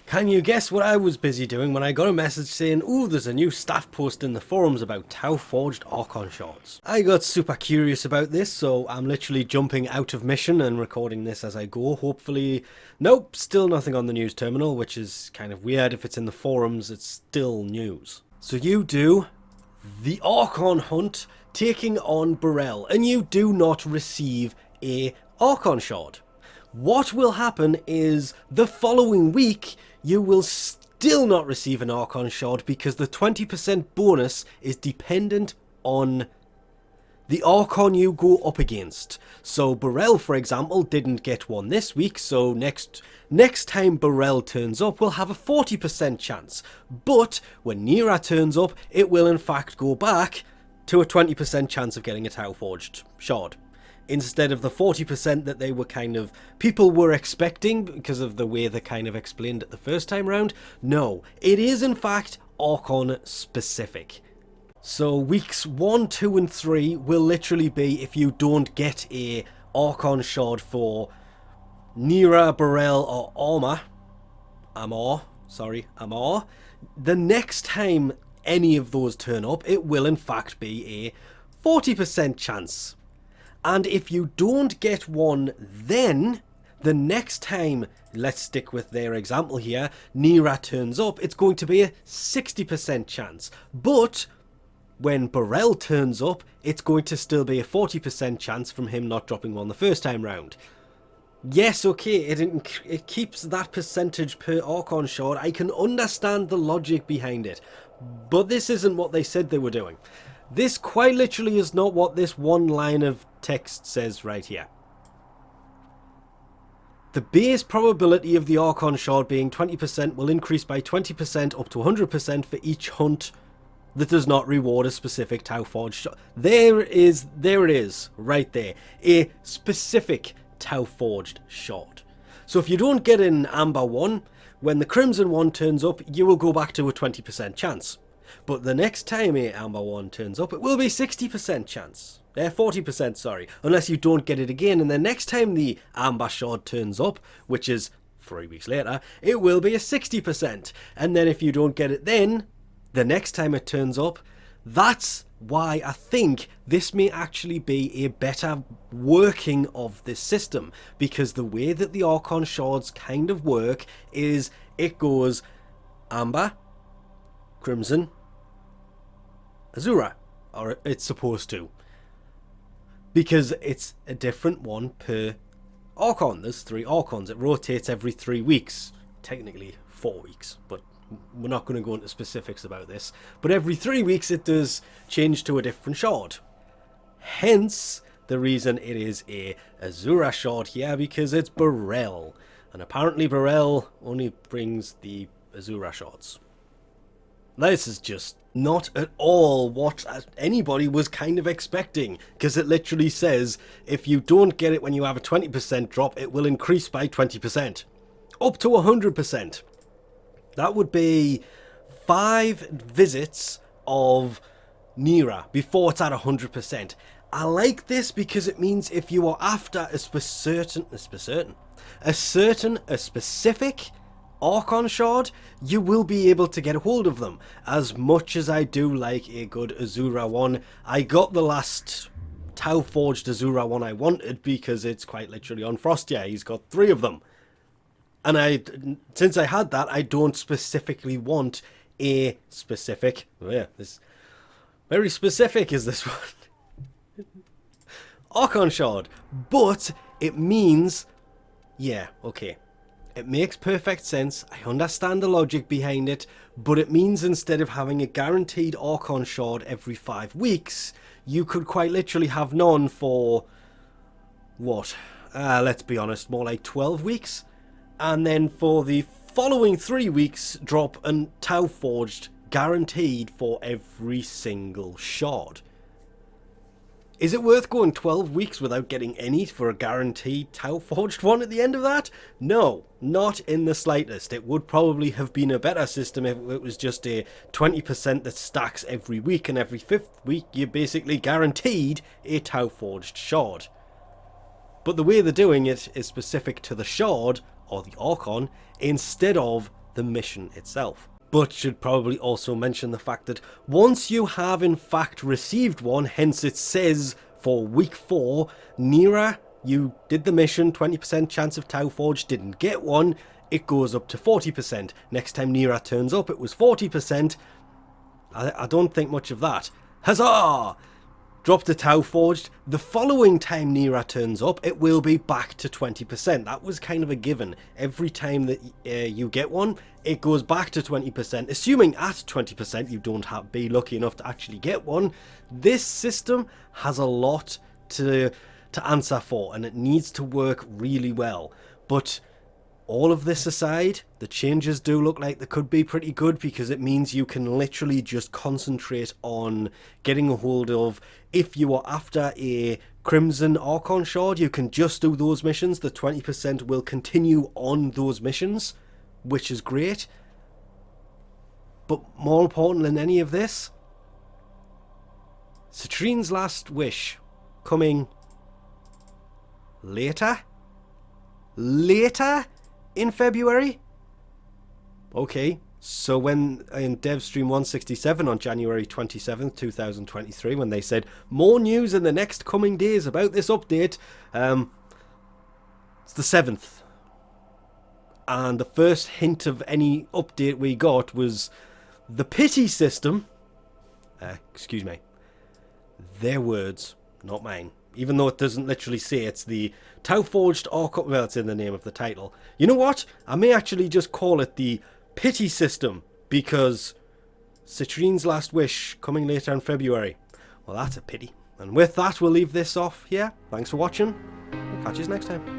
Can you guess what I was busy doing when I got a message saying, ooh, there's a new staff post in the forums about Tauforged Archon shards? I got super curious about this, so I'm literally jumping out of mission and recording this as I go. Hopefully, nope, still nothing on the news terminal, which is kind of weird. If it's in the forums, it's still news. So you do the Archon hunt taking on Burrell, and you do not receive a Archon shard. What will happen is the following week you will still not receive an Archon shard because the 20% bonus is dependent on the Archon you go up against. So Burrell, for example, didn't get one this week, so next time Burrell turns up, we'll have a 40% chance. But when Nira turns up, it will in fact go back to a 20% chance of getting a Tauforged shard, instead of the 40% that they were people were expecting because of the way they kind of explained it the first time round. No, it is in fact Archon specific. So weeks 1, 2 and 3 will literally be if you don't get a Archon shard for Nira, Burrell or Amar, the next time any of those turn up, it will in fact be a 40% chance. And if you don't get one then, the next time, let's stick with their example here, Nira turns up, it's going to be a 60% chance. But when Burrell turns up, it's going to still be a 40% chance from him not dropping one the first time round. Yes, okay, it keeps that percentage per Archon shard. I can understand the logic behind it. But this isn't what they said they were doing. This quite literally is not what this one line of text says right here. The base probability of the Archon shard being 20% will increase by 20% up to 100% for each hunt that does not reward a specific Tauforged shard. There it is, right there. A specific Tauforged shard. So if you don't get an Amber one, when the Crimson one turns up, you will go back to a 20% chance. But the next time a Amber one turns up, it will be 60% chance. 40%, sorry. Unless you don't get it again, and the next time the Amber shard turns up, which is 3 weeks later, it will be a 60%. And then if you don't get it then, the next time it turns up, that's why I think this may actually be a better working of this system. Because the way that the Archon shards kind of work is it goes Amber, Crimson, Azura, or it's supposed to, because it's a different one per Archon. There's 3 Archons. It rotates every 3 weeks, technically 4 weeks, but we're not going to go into specifics about this. But every 3 weeks it does change to a different shard. Hence the reason it is a Azura shard here, because it's Burrell, and apparently Burrell only brings the Azura shards. This is just not at all what anybody was kind of expecting, because it literally says if you don't get it when you have a 20% drop, it will increase by 20%. Up to 100%. That would be 5 visits of Nira before it's at 100%. I like this because it means if you are after a specific Archon shard, you will be able to get a hold of them. As much as I do like a good Azura one, I got the last Tauforged Azura one I wanted because it's quite literally on Frostia. He's got 3 of them. And since I had that, I don't specifically want a specific, this very specific is this one, Archon shard. But it means, yeah, okay. It makes perfect sense, I understand the logic behind it, but it means instead of having a guaranteed Archon shard every 5 weeks, you could quite literally have none for, what, let's be honest, more like 12 weeks? And then for the following 3 weeks, drop a Tauforged guaranteed for every single shard. Is it worth going 12 weeks without getting any for a guaranteed Tauforged one at the end of that? No, not in the slightest. It would probably have been a better system if it was just a 20% that stacks every week, and every 5th week you're basically guaranteed a Tauforged shard. But the way they're doing it is specific to the shard, or the Archon, instead of the the mission itself. But should probably also mention the fact that once you have in fact received one, hence it says for week 4, Nira, you did the mission, 20% chance of Tauforged, didn't get one, it goes up to 40%. Next time Nira turns up, it was 40%. I don't think much of that. Huzzah! Drop to Tauforged. The following time Nira turns up, it will be back to 20%. That was kind of a given. Every time that you get one, it goes back to 20%. Assuming at 20% you don't be lucky enough to actually get one. This system has a lot to answer for, and it needs to work really well. But all of this aside, the changes do look like they could be pretty good, because it means you can literally just concentrate on getting a hold of, if you are after a Crimson Archon Shard, you can just do those missions. The 20% will continue on those missions, which is great. But more important than any of this, Citrine's Last Wish coming later in February? Okay, so when in DevStream 167 on January 27th, 2023, when they said more news in the next coming days about this update, it's the 7th. And the first hint of any update we got was the pity system. Excuse me. Their words, not mine. Even though it doesn't literally say it's the Tauforged Archon. Well, it's in the name of the title. You know what? I may actually just call it the pity system, because Citrine's Last Wish coming later in February. Well, that's a pity. And with that, we'll leave this off here. Thanks for watching. We'll catch you next time.